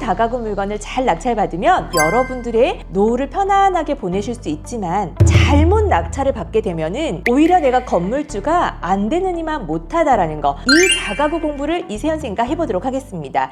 다가구 물건을 잘 낙찰받으면 여러분들의 노후를 편안하게 보내실 수 있지만 잘못 낙찰을 받게 되면은 오히려 내가 건물주가 안 되느니만 못하다라는 거, 이 다가구 공부를 이세연 선생님과 해보도록 하겠습니다.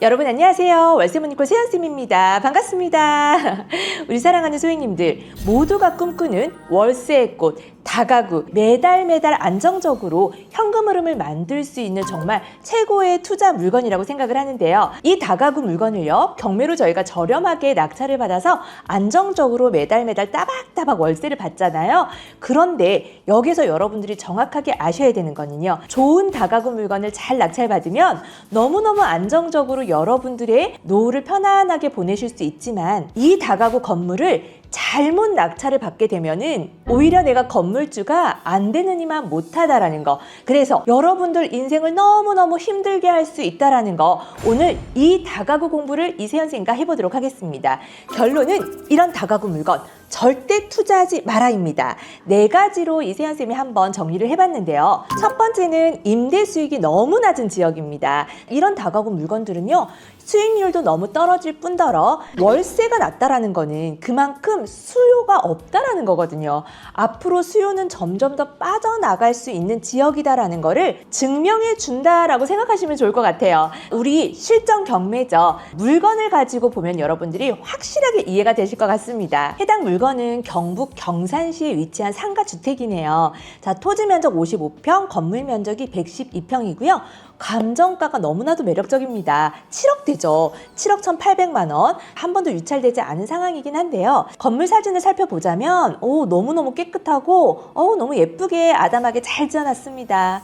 여러분 안녕하세요. 월세모니콜 세연쌤입니다. 반갑습니다. 우리 사랑하는 소행님들 모두가 꿈꾸는 월세의 꽃 다가구, 매달 안정적으로 현금 흐름을 만들 수 있는 정말 최고의 투자 물건이라고 생각을 하는데요. 이 다가구 물건을요, 경매로 저희가 저렴하게 낙찰을 받아서 안정적으로 매달 따박따박 월세를 받잖아요. 그런데 여기서 여러분들이 정확하게 아셔야 되는 거는요, 좋은 다가구 물건을 잘 낙찰받으면 너무너무 안정적으로 여러분들의 노후를 편안하게 보내실 수 있지만 이 다가구 건물을 잘못 낙찰을 받게 되면은 오히려 내가 건물주가 안 되느니만 못하다라는 거, 그래서 여러분들 인생을 너무너무 힘들게 할 수 있다라는 거, 오늘 이 다가구 공부를 이세연 선생님과 해보도록 하겠습니다. 결론은 이런 다가구 물건 절대 투자하지 마라입니다. 4가지로 이세연 쌤이 한번 정리를 해봤는데요. 첫 번째는 임대 수익이 너무 낮은 지역입니다. 이런 다가구 물건들은요, 수익률도 너무 떨어질 뿐더러 월세가 낮다라는 거는 그만큼 수요가 없다라는 거거든요. 앞으로 수요는 점점 더 빠져나갈 수 있는 지역이다라는 거를 증명해 준다라고 생각하시면 좋을 것 같아요. 우리 실전 경매죠. 물건을 가지고 보면 여러분들이 확실하게 이해가 되실 것 같습니다. 해당 물건은 경북 경산시에 위치한 상가주택이네요. 자, 토지 면적 55평, 건물 면적이 112평이고요. 감정가가 너무나도 매력적입니다. 7억대죠. 7억 1,800만 원. 한 번도 유찰되지 않은 상황이긴 한데요. 건물 사진을 살펴보자면 너무너무 깨끗하고 너무 예쁘게 아담하게 잘 지어놨습니다.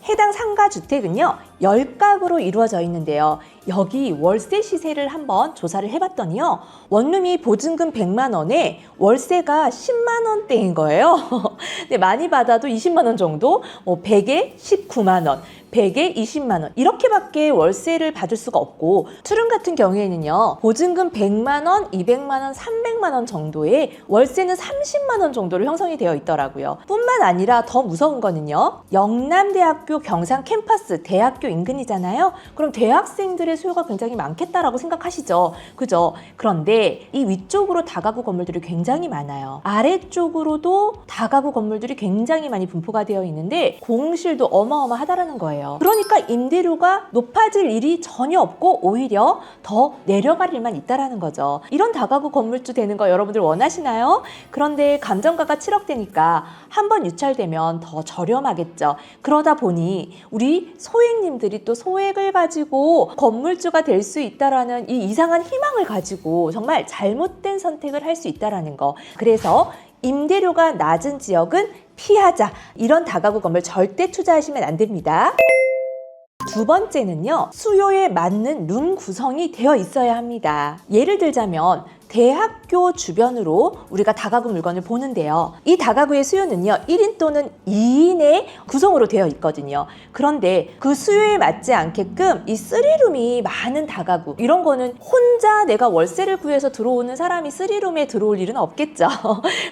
해당 상가주택은요, 10가구로 이루어져 있는데요. 여기 월세 시세를 한번 조사를 해봤더니요, 원룸이 보증금 100만 원에 월세가 10만 원대인 거예요. 근데 많이 받아도 20만 원 정도, 100에 19만 원, 100에 20만 원 이렇게밖에 월세를 받을 수가 없고, 투룸 같은 경우에는요, 보증금 100만 원, 200만 원, 300만 원 정도의 월세는 30만 원 정도로 형성이 되어 있더라고요. 뿐만 아니라 더 무서운 거는요, 영남대학교 경산 캠퍼스 대학교 인근이잖아요. 그럼 대학생들의 수요가 굉장히 많겠다라고 생각하시죠. 그죠? 그런데 이 위쪽으로 다가구 건물들이 굉장히 많아요. 아래쪽으로도 다가구 건물들이 굉장히 많이 분포가 되어 있는데 공실도 어마어마하다라는 거예요. 그러니까 임대료가 높아질 일이 전혀 없고 오히려 더 내려갈 일만 있다라는 거죠. 이런 다가구 건물주 되는 거 여러분들 원하시나요? 그런데 감정가가 7억대니까 한번 유찰되면 더 저렴하겠죠. 그러다 보니 우리 소액님들이 또 소액을 가지고 건물주가 될 수 있다라는 이 이상한 희망을 가지고 정말 잘못된 선택을 할 수 있다라는 거. 그래서 임대료가 낮은 지역은 피하자. 이런 다가구 건물 절대 투자하시면 안 됩니다. 두 번째는요, 수요에 맞는 룸 구성이 되어 있어야 합니다. 예를 들자면 대학교 주변으로 우리가 다가구 물건을 보는데요. 이 다가구의 수요는요, 1인 또는 2인의 구성으로 되어 있거든요. 그런데 그 수요에 맞지 않게끔 이 3룸이 많은 다가구, 이런 거는 혼자 내가 월세를 구해서 들어오는 사람이 3룸에 들어올 일은 없겠죠.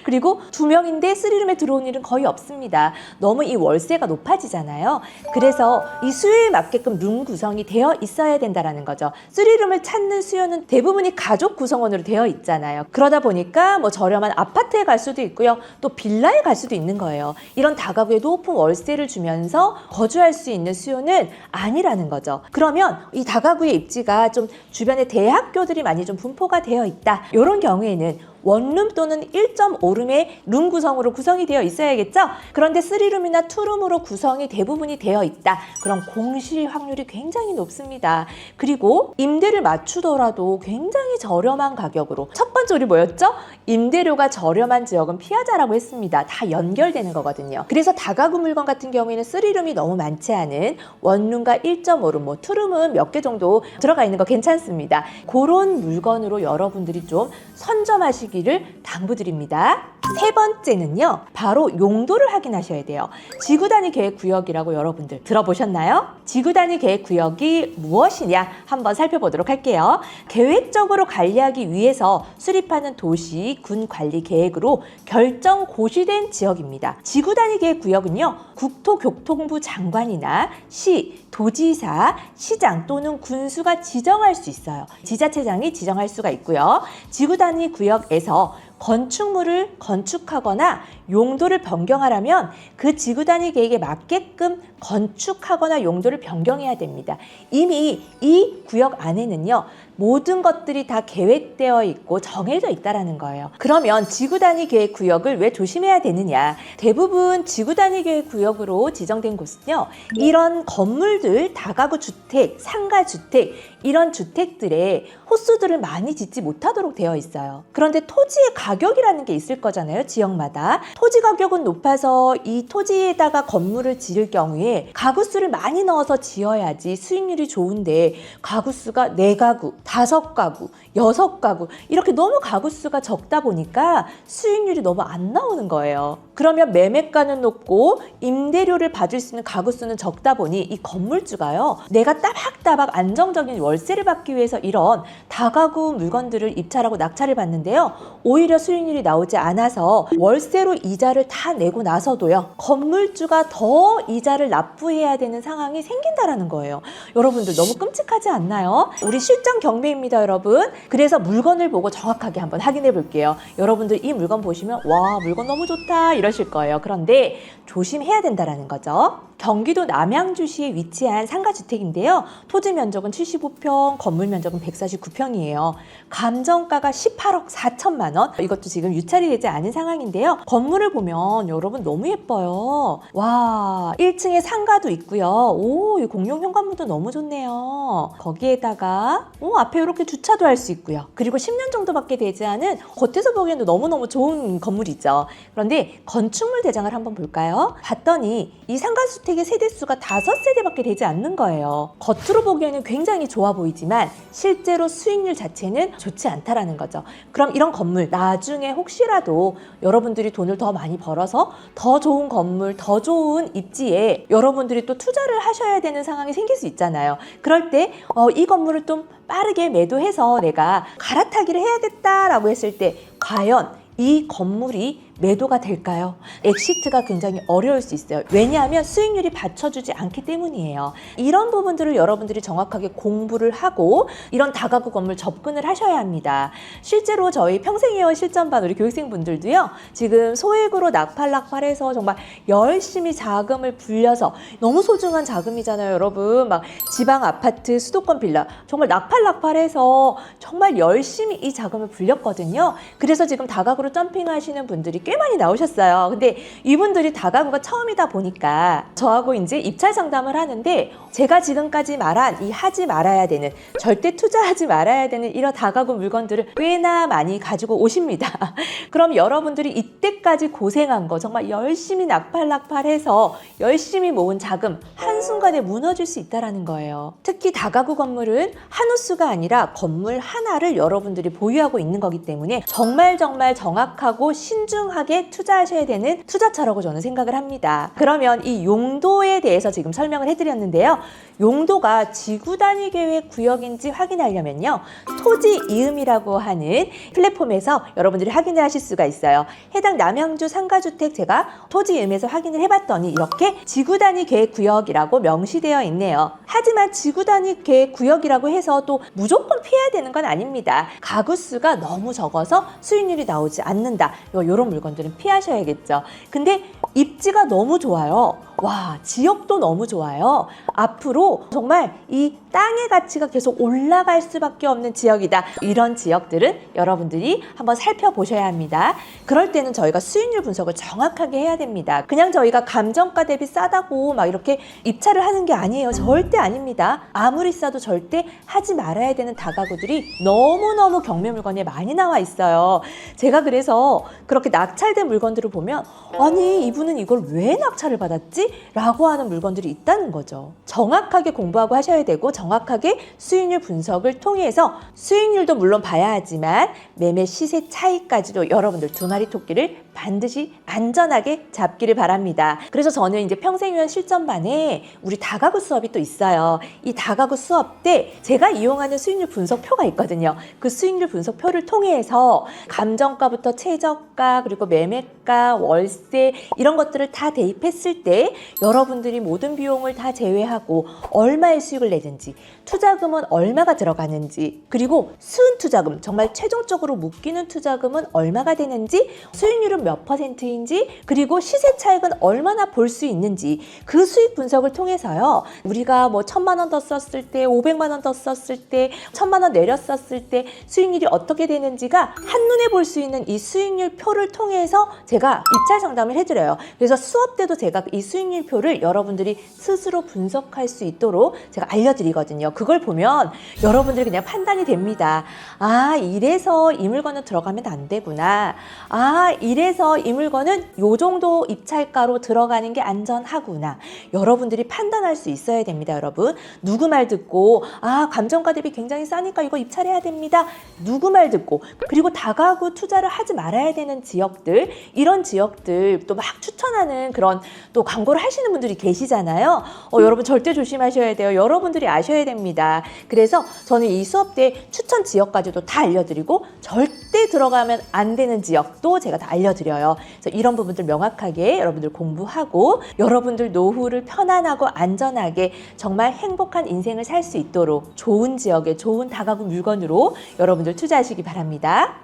그리고 2명인데 3룸에 들어온 일은 거의 없습니다. 너무 이 월세가 높아지잖아요. 그래서 이 수요에 맞게끔 룸 구성이 되어 있어야 된다는 거죠. 3룸을 찾는 수요는 대부분이 가족 구성원으로 되어 있잖아요. 그러다 보니까 저렴한 아파트에 갈 수도 있고요, 또 빌라에 갈 수도 있는 거예요. 이런 다가구에 높은 월세를 주면서 거주할 수 있는 수요는 아니라는 거죠. 그러면 이 다가구의 입지가 좀 주변에 대학교들이 많이 좀 분포가 되어 있다, 이런 경우에는 원룸 또는 1.5룸의 룸 구성으로 구성이 되어 있어야겠죠? 그런데 3룸이나 2룸으로 구성이 대부분이 되어 있다. 그럼 공실 확률이 굉장히 높습니다. 그리고 임대를 맞추더라도 굉장히 저렴한 가격으로, 첫 번째 우리 뭐였죠? 임대료가 저렴한 지역은 피하자라고 했습니다. 다 연결되는 거거든요. 그래서 다가구 물건 같은 경우에는 3룸이 너무 많지 않은 원룸과 1.5룸, 2룸은 몇 개 정도 들어가 있는 거 괜찮습니다. 그런 물건으로 여러분들이 좀 선점하시기 하시기를 당부드립니다. 세 번째는요, 바로 용도를 확인하셔야 돼요. 지구단위 계획구역이라고 여러분들 들어보셨나요? 지구단위 계획구역이 무엇이냐 한번 살펴보도록 할게요. 계획적으로 관리하기 위해서 수립하는 도시, 군 관리 계획으로 결정 고시된 지역입니다. 지구단위 계획구역은요, 국토교통부 장관이나 시, 도지사, 시장 또는 군수가 지정할 수 있어요. 지자체장이 지정할 수가 있고요. 지구단위 구역에서 건축물을 건축하거나 용도를 변경하려면 그 지구단위 계획에 맞게끔 건축하거나 용도를 변경해야 됩니다. 이미 이 구역 안에는요, 모든 것들이 다 계획되어 있고 정해져 있다는 거예요. 그러면 지구단위 계획 구역을 왜 조심해야 되느냐? 대부분 지구단위 계획 구역으로 지정된 곳은요, 이런 건물들, 다가구 주택, 상가 주택, 이런 주택들의 호수들을 많이 짓지 못하도록 되어 있어요. 그런데 토지의 가격이라는 게 있을 거잖아요, 지역마다. 토지 가격은 높아서 이 토지에다가 건물을 지을 경우에 가구수를 많이 넣어서 지어야지 수익률이 좋은데, 가구수가 4가구, 5가구, 6가구 이렇게 너무 가구수가 적다 보니까 수익률이 너무 안 나오는 거예요. 그러면 매매가는 높고 임대료를 받을 수 있는 가구수는 적다 보니 이 건물주가요, 내가 따박따박 안정적인 월세를 받기 위해서 이런 다가구 물건들을 입찰하고 낙찰을 받는데요, 오히려 수익률이 나오지 않아서 월세로 이자를 다 내고 나서도요, 건물주가 더 이자를 납부해야 되는 상황이 생긴다라는 거예요. 여러분들 너무 끔찍하지 않나요? 우리 실전 경매입니다, 여러분. 그래서 물건을 보고 정확하게 한번 확인해 볼게요. 여러분들 이 물건 보시면 와, 물건 너무 좋다 이러실 거예요. 그런데 조심해야 된다라는 거죠. 경기도 남양주시에 위치한 상가주택인데요. 토지 면적은 75평, 건물 면적은 149평이에요. 감정가가 18억 4천만 원. 이것도 지금 유찰이 되지 않은 상황인데요. 건물을 보면 여러분 너무 예뻐요. 와, 1층에 상가도 있고요. 오, 이 공용 현관문도 너무 좋네요. 거기에다가 앞에 이렇게 주차도 할 수 있고요. 그리고 10년 정도밖에 되지 않은, 겉에서 보기에도 너무너무 좋은 건물이죠. 그런데 건축물 대장을 한번 볼까요? 봤더니 이 상가주택의 세대수가 5세대밖에 되지 않는 거예요. 겉으로 보기에는 굉장히 좋아 보이지만 실제로 수익률 자체는 좋지 않다라는 거죠. 그럼 이런 건물 나중에 혹시라도 여러분들이 돈을 더 많이 벌어서 더 좋은 건물, 더 좋은 입지에 여러분들이 또 투자를 하셔야 되는 상황이 생길 수 있잖아요. 그럴 때 이 건물을 좀 빠르게 매도해서 내가 갈아타기를 해야겠다라고 했을 때 과연 이 건물이 매도가 될까요? 엑시트가 굉장히 어려울 수 있어요. 왜냐하면 수익률이 받쳐주지 않기 때문이에요. 이런 부분들을 여러분들이 정확하게 공부를 하고 이런 다가구 건물 접근을 하셔야 합니다. 실제로 저희 평생회원 실전반 우리 교육생분들도요, 지금 소액으로 낙팔해서 정말 열심히 자금을 불려서, 너무 소중한 자금이잖아요, 여러분. 막 지방 아파트, 수도권 빌라 정말 낙팔해서 정말 열심히 이 자금을 불렸거든요. 그래서 지금 다가구로 점핑하시는 분들이 꽤 많이 나오셨어요. 근데 이분들이 다가구가 처음이다 보니까 저하고 이제 입찰 상담을 하는데, 제가 지금까지 말한 이 하지 말아야 되는, 절대 투자하지 말아야 되는 이런 다가구 물건들을 꽤나 많이 가지고 오십니다. 그럼 여러분들이 이때까지 고생한 거, 정말 열심히 낙팔해서 열심히 모은 자금 한순간에 무너질 수 있다는 거예요. 특히 다가구 건물은 한 호수가 아니라 건물 하나를 여러분들이 보유하고 있는 거기 때문에 정말 정확하고 신중하게 투자하셔야 되는 투자처라고 저는 생각을 합니다. 그러면 이 용도에 대해서 지금 설명을 해드렸는데요. 용도가 지구단위 계획 구역인지 확인하려면요, 토지 이음이라고 하는 플랫폼에서 여러분들이 확인을 하실 수가 있어요. 해당 남양주 상가주택 제가 토지 이음에서 확인을 해봤더니 이렇게 지구단위 계획 구역이라고 명시되어 있네요. 하지만 지구단위 계획 구역이라고 해서 또 무조건 피해야 되는 건 아닙니다. 가구수가 너무 적어서 수익률이 나오지 않는다, 이런 물건들은 피하셔야겠죠. 근데 입지가 너무 좋아요. 와, 지역도 너무 좋아요. 앞으로 정말 이 땅의 가치가 계속 올라갈 수밖에 없는 지역이다. 이런 지역들은 여러분들이 한번 살펴보셔야 합니다. 그럴 때는 저희가 수익률 분석을 정확하게 해야 됩니다. 그냥 저희가 감정가 대비 싸다고 막 이렇게 입찰을 하는 게 아니에요. 절대 아닙니다. 아무리 싸도 절대 하지 말아야 되는 다가구들이 너무너무 경매 물건에 많이 나와 있어요. 제가 그래서 그렇게 낙찰된 물건들을 보면, 아니 이분은 이걸 왜 낙찰을 받았지? 라고 하는 물건들이 있다는 거죠. 정확하게 공부하고 하셔야 되고 정확하게 수익률 분석을 통해서 수익률도 물론 봐야 하지만 매매 시세 차이까지도 여러분들 두 마리 토끼를 반드시 안전하게 잡기를 바랍니다. 그래서 저는 이제 평생유한 실전반에 우리 다가구 수업이 또 있어요. 이 다가구 수업 때 제가 이용하는 수익률 분석표가 있거든요. 그 수익률 분석표를 통해서 감정가부터 최저가 그리고 매매가 월세 이런 것들을 다 대입했을 때 여러분들이 모든 비용을 다 제외하고 얼마의 수익을 내는지 투자금은 얼마가 들어가는지 그리고 순 투자금 정말 최종적으로 묶이는 투자금은 얼마가 되는지 수익률은 몇 %인지 그리고 시세 차익은 얼마나 볼 수 있는지 그 수익 분석을 통해서요. 우리가 뭐 1,000만 원 더 썼을 때 500만 원 더 썼을 때 1,000만 원 내렸었을 때 수익률이 어떻게 되는지가 한눈에 볼 수 있는 이 수익률 표를 통해서 제가 입찰 상담을 해드려요. 그래서 수업 때도 제가 이 수익률 표를 여러분들이 스스로 분석할 수 있도록 제가 알려드리거든요. 그걸 보면 여러분들이 그냥 판단이 됩니다. 아, 이래서 이 물건은 들어가면 안 되구나. 아, 이래서 이 물건은 요 정도 입찰가로 들어가는 게 안전하구나. 여러분들이 판단할 수 있어야 됩니다, 여러분. 누구 말 듣고 아, 감정가 대비 굉장히 싸니까 이거 입찰해야 됩니다. 누구 말 듣고 그리고 다가구 투자를 하지 말아야 되는 지역들 이런 지역들 또 막 추천하는 그런 또 광고를 하시는 분들이 계시잖아요. 여러분 절대 조심하셔야 돼요. 여러분들이 아셔야 됩니다. 그래서 저는 이 수업 때 추천 지역까지도 다 알려드리고 절대 들어가면 안 되는 지역도 제가 다 알려드려요. 그래서 이런 부분들 명확하게 여러분들 공부하고 여러분들 노후를 편안하고 안전하게 정말 행복한 인생을 살 수 있도록 좋은 지역에 좋은 다가구 물건으로 여러분들 투자하시기 바랍니다.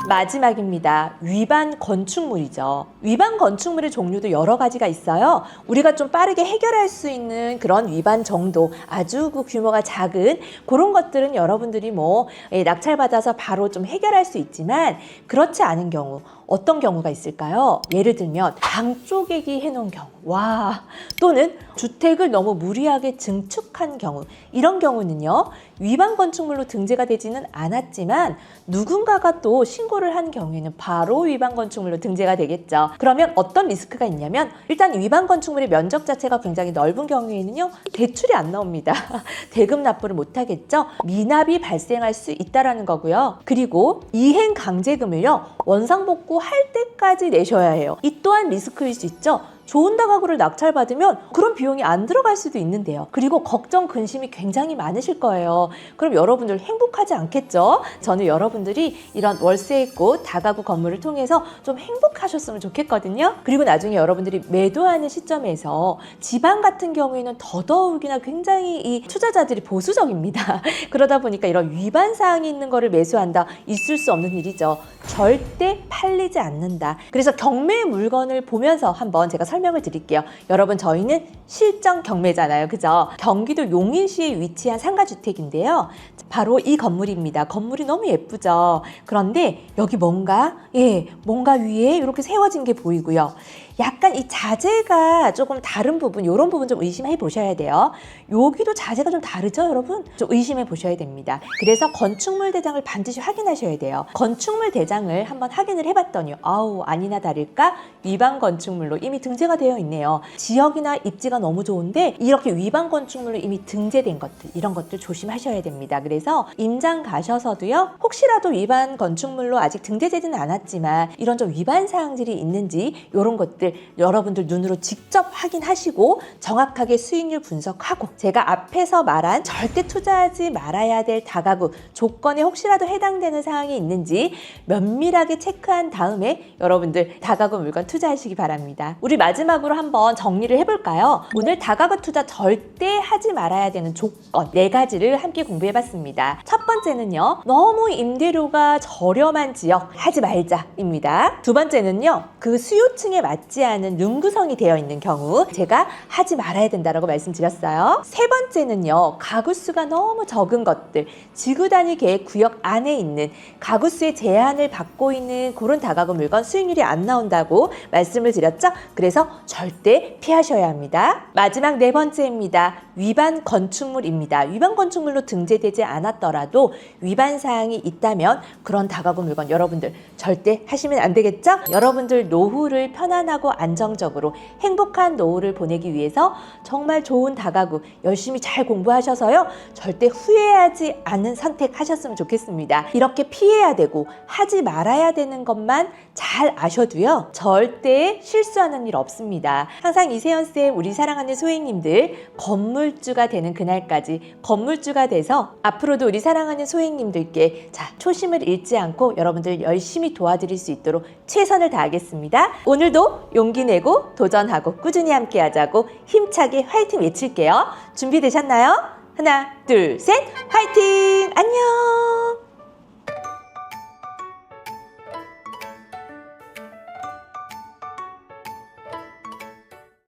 마지막입니다. 위반 건축물이죠. 위반 건축물의 종류도 여러 가지가 있어요. 우리가 좀 빠르게 해결할 수 있는 그런 위반 정도, 아주 그 규모가 작은 그런 것들은 여러분들이 뭐 낙찰받아서 바로 좀 해결할 수 있지만 그렇지 않은 경우 어떤 경우가 있을까요? 예를 들면 방 쪼개기 해놓은 경우, 와, 또는 주택을 너무 무리하게 증축한 경우, 이런 경우는요 위반 건축물로 등재가 되지는 않았지만 누군가가 또 신고를 한 경우에는 바로 위반 건축물로 등재가 되겠죠. 그러면 어떤 리스크가 있냐면 일단 위반 건축물의 면적 자체가 굉장히 넓은 경우에는요 대출이 안 나옵니다. 대금 납부를 못 하겠죠. 미납이 발생할 수 있다라는 거고요. 그리고 이행 강제금을요 원상복구 할 때까지 내셔야 해요. 이 또한 리스크일 수 있죠. 좋은 다가구를 낙찰받으면 그런 비용이 안 들어갈 수도 있는데요. 그리고 걱정, 근심이 굉장히 많으실 거예요. 그럼 여러분들 행복하지 않겠죠? 저는 여러분들이 이런 월세의 꽃, 다가구 건물을 통해서 좀 행복하셨으면 좋겠거든요. 그리고 나중에 여러분들이 매도하는 시점에서 지방 같은 경우에는 더더욱이나 굉장히 이 투자자들이 보수적입니다. 그러다 보니까 이런 위반 사항이 있는 거를 매수한다. 있을 수 없는 일이죠. 절대 팔리지 않는다. 그래서 경매 물건을 보면서 한번 제가 설명을 드릴게요. 여러분 저희는 실정 경매잖아요. 그죠? 경기도 용인시에 위치한 상가주택인데요. 바로 이 건물입니다. 건물이 너무 예쁘죠? 그런데 여기 뭔가 위에 이렇게 세워진 게 보이고요. 약간 이 자재가 조금 다른 부분, 이런 부분 좀 의심해 보셔야 돼요. 여기도 자재가 좀 다르죠, 여러분? 좀 의심해 보셔야 됩니다. 그래서 건축물 대장을 반드시 확인하셔야 돼요. 건축물 대장을 한번 확인을 해봤더니 아우, 아니나 다를까 위반 건축물로 이미 등재가 되어 있네요. 지역이나 입지가 너무 좋은데 이렇게 위반 건축물로 이미 등재된 것들, 이런 것들 조심하셔야 됩니다. 그래서 임장 가셔서도요, 혹시라도 위반 건축물로 아직 등재되지는 않았지만 이런 좀 위반 사항들이 있는지 이런 것들 여러분들 눈으로 직접 확인하시고 정확하게 수익률 분석하고 제가 앞에서 말한 절대 투자하지 말아야 될 다가구 조건에 혹시라도 해당되는 사항이 있는지 면밀하게 체크한 다음에 여러분들 다가구 물건 투자하시기 바랍니다. 우리 마지막으로 한번 정리를 해볼까요? 오늘 다가구 투자 절대 하지 말아야 되는 조건 4가지를 함께 공부해봤습니다. 첫 번째는요, 너무 임대료가 저렴한 지역 하지 말자입니다. 두 번째는요, 그 수요층에 맞지 않은 룸 구성이 되어 있는 경우 제가 하지 말아야 된다고 말씀드렸어요. 세 번째는요, 가구수가 너무 적은 것들, 지구단위 계획 구역 안에 있는 가구수의 제한을 받고 있는 그런 다가구 물건 수익률이 안 나온다고 말씀을 드렸죠. 그래서 절대 피하셔야 합니다. 마지막 4번째입니다. 위반 건축물입니다. 위반 건축물로 등재되지 않았더라도 위반 사항이 있다면 그런 다가구 물건 여러분들 절대 하시면 안 되겠죠? 여러분들 노후를 편안하고 편안하고 안정적으로 행복한 노후를 보내기 위해서 정말 좋은 다가구 열심히 잘 공부하셔서요. 절대 후회하지 않는 선택하셨으면 좋겠습니다. 이렇게 피해야 되고 하지 말아야 되는 것만 잘 아셔도요. 절대 실수하는 일 없습니다. 항상 이세연쌤 우리 사랑하는 소행님들 건물주가 되는 그날까지 건물주가 돼서 앞으로도 우리 사랑하는 소행님들께 초심을 잃지 않고 여러분들 열심히 도와드릴 수 있도록 최선을 다하겠습니다. 오늘도 용기 내고 도전하고 꾸준히 함께 하자고 힘차게 화이팅 외칠게요. 준비되셨나요? 하나, 둘, 셋, 화이팅! 안녕!